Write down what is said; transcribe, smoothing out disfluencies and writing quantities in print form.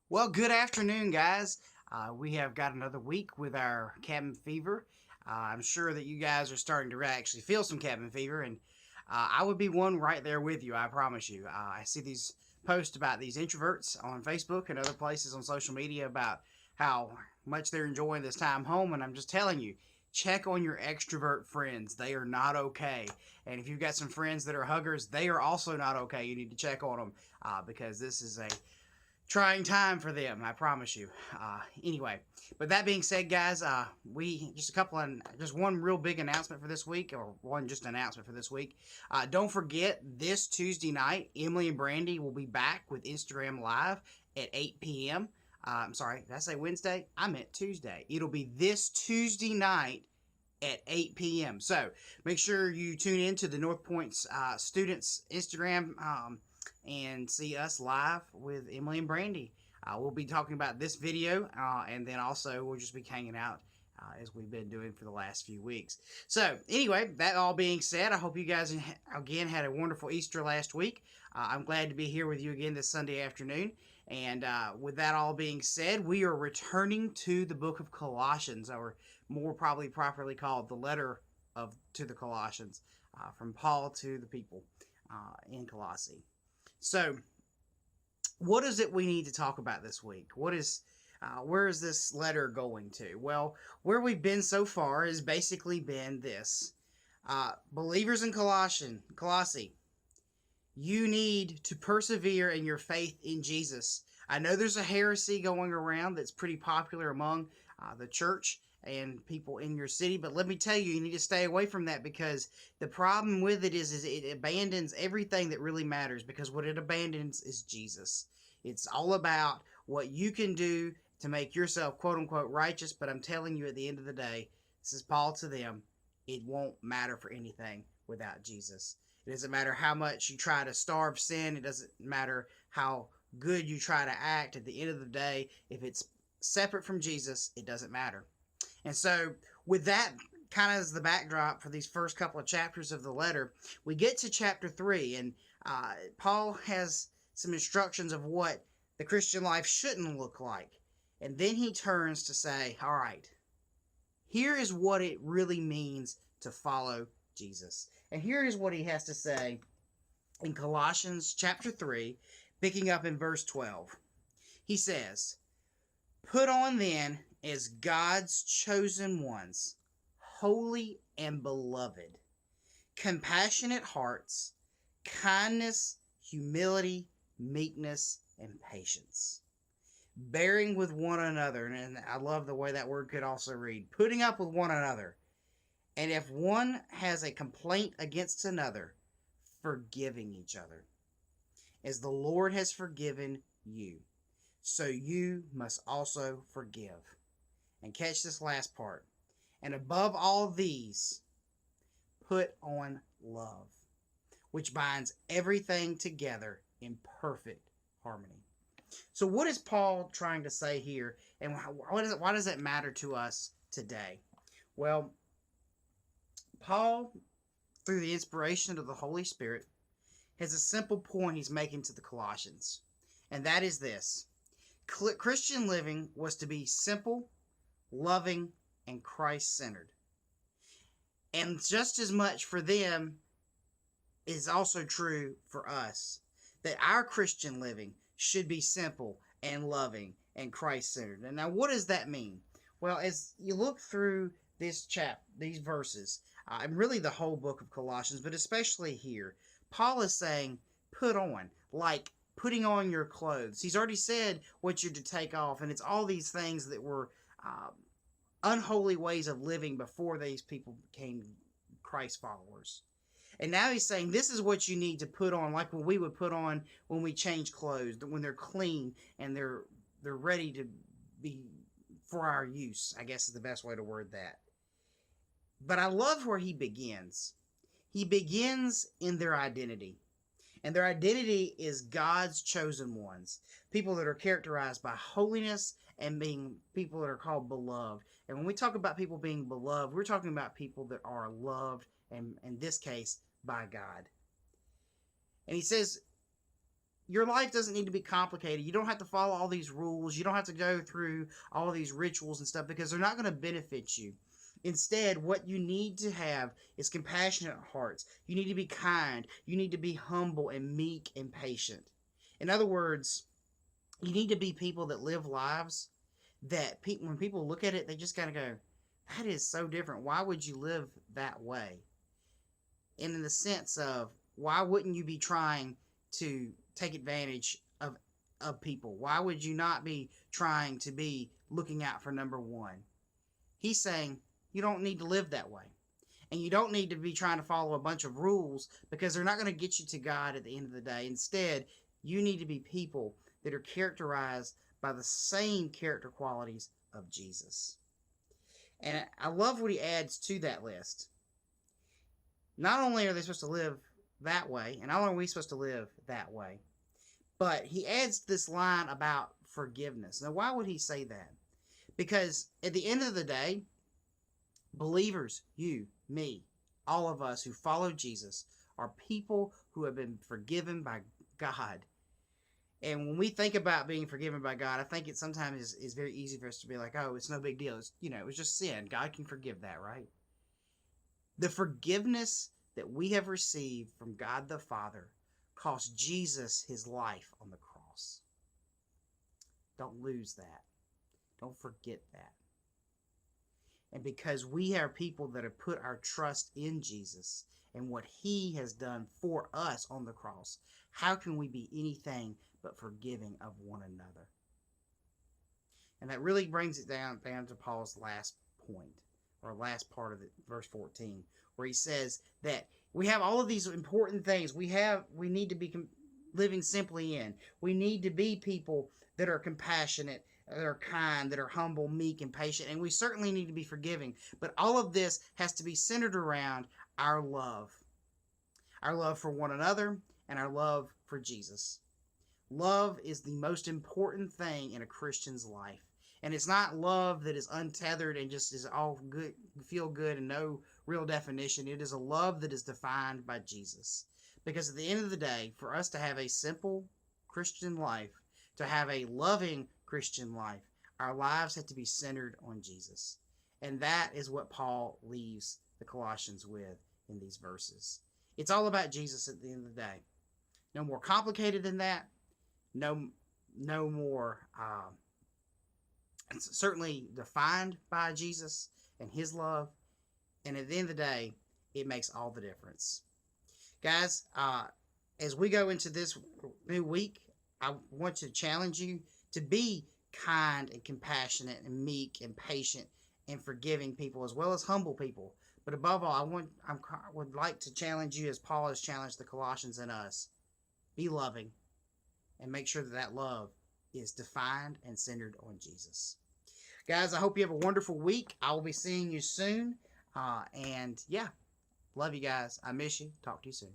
Well, good afternoon, guys. We have got another week with our cabin fever. I'm sure that you guys are starting to actually feel some cabin fever, and I would be one right there with you, I promise you. I see these posts about these introverts on Facebook and other places on social media about how much they're enjoying this time home, and I'm just telling you, check on your extrovert friends. They are not okay. And if you've got some friends that are huggers, they are also not okay. You need to check on them because this is a trying time for them, I promise you. Anyway, but that being said, guys, we just one real big announcement for this week, or one just announcement for this week. Don't forget, this Tuesday night, Emily and Brandy will be back with Instagram Live at 8 p.m. I'm sorry, did I say Wednesday? I meant Tuesday. It'll be this Tuesday night at 8 p.m. So make sure you tune in to the North Point's students Instagram and see us live with Emily and Brandy. We'll be talking about this video, and then also we'll just be hanging out as we've been doing for the last few weeks. So anyway, that all being said, I hope you guys again had a wonderful Easter last week. I'm glad to be here with you again this Sunday afternoon. And with that all being said, we are returning to the book of Colossians, or more probably properly called the letter to the Colossians, from Paul to the people in Colossae. So, what is it we need to talk about this week? Where is this letter going to? Well, where we've been so far has basically been this. Believers in Colossae, you need to persevere in your faith in Jesus. I know there's a heresy going around that's pretty popular among the church and people in your city, but let me tell you, you need to stay away from that, because the problem with it is it abandons everything that really matters, because what it abandons is Jesus. It's all about what you can do to make yourself quote unquote righteous, but I'm telling you, at the end of the day, this is Paul to them, it won't matter for anything without Jesus. It doesn't matter how much you try to starve sin. It doesn't matter how good you try to act. At the end of the day, if it's separate from Jesus, it doesn't matter. And so, with that kind of as the backdrop for these first couple of chapters of the letter, we get to chapter 3, and Paul has some instructions of what the Christian life shouldn't look like. And then he turns to say, all right, here is what it really means to follow Jesus. And here is what he has to say in Colossians chapter 3, picking up in verse 12. He says, "Put on then as God's chosen ones, holy and beloved, compassionate hearts, kindness, humility, meekness, and patience, bearing with one another." And I love the way that word could also read, putting up with one another. "And if one has a complaint against another, forgiving each other. As the Lord has forgiven you, so you must also forgive." And catch this last part. "And above all these, put on love, which binds everything together in perfect harmony." So what is Paul trying to say here, and why does it matter to us today? Well, Paul, through the inspiration of the Holy Spirit, has a simple point he's making to the Colossians, and that is this. Christian living was to be simple, loving, and Christ-centered. And just as much for them is also true for us, that our Christian living should be simple and loving and Christ-centered. And now, what does that mean? Well, as you look through these verses, and really the whole book of Colossians, but especially here, Paul is saying, put on, like putting on your clothes. He's already said what you're to take off, and it's all these things that were unholy ways of living before these people became Christ followers. And now he's saying this is what you need to put on, like what we would put on when we change clothes, when they're clean and they're ready to be for our use, I guess is the best way to word that. But I love where he begins. He begins in their identity. And their identity is God's chosen ones, people that are characterized by holiness and being people that are called beloved. And when we talk about people being beloved, we're talking about people that are loved, and in this case, by God. And he says, your life doesn't need to be complicated. You don't have to follow all these rules. You don't have to go through all these rituals and stuff because they're not going to benefit you. Instead, what you need to have is compassionate hearts. You need to be kind. You need to be humble and meek and patient. In other words, you need to be people that live lives that when people look at it, they just kind of go, that is so different. Why would you live that way? And in the sense of, why wouldn't you be trying to take advantage of people? Why would you not be trying to be looking out for number one? He's saying you don't need to live that way. And you don't need to be trying to follow a bunch of rules because they're not going to get you to God at the end of the day. Instead, you need to be people that are characterized by the same character qualities of Jesus. And I love what he adds to that list. Not only are they supposed to live that way, and not only are we supposed to live that way, but he adds this line about forgiveness. Now, why would he say that? Because at the end of the day, believers, you, me, all of us who follow Jesus, are people who have been forgiven by God. And when we think about being forgiven by God, I think it sometimes is very easy for us to be like, oh, it's no big deal. It's, it was just sin. God can forgive that, right? The forgiveness that we have received from God the Father cost Jesus his life on the cross. Don't lose that. Don't forget that. And because we are people that have put our trust in Jesus and what he has done for us on the cross, how can we be anything but forgiving of one another? And that really brings it down to Paul's last point, or last part of verse 14, where he says that we have all of these important things. We need to be living simply in. We need to be people that are compassionate, that are kind, that are humble, meek, and patient. And we certainly need to be forgiving. But all of this has to be centered around our love for one another and our love for Jesus. Love is the most important thing in a Christian's life. And it's not love that is untethered and just is all good, feel good, and no real definition. It is a love that is defined by Jesus. Because at the end of the day, for us to have a simple Christian life, to have a loving Christian life, our lives have to be centered on Jesus. And that is what Paul leaves the Colossians with in these verses. It's all about Jesus at the end of the day. No more complicated than that. No more... It's certainly defined by Jesus and his love. And at the end of the day, it makes all the difference. Guys, as we go into this new week, I want to challenge you to be kind and compassionate and meek and patient and forgiving people, as well as humble people. But above all, I would like to challenge you, as Paul has challenged the Colossians and us. Be loving and make sure that love is defined and centered on Jesus. Guys, I hope you have a wonderful week. I will be seeing you soon. And yeah, love you guys. I miss you. Talk to you soon.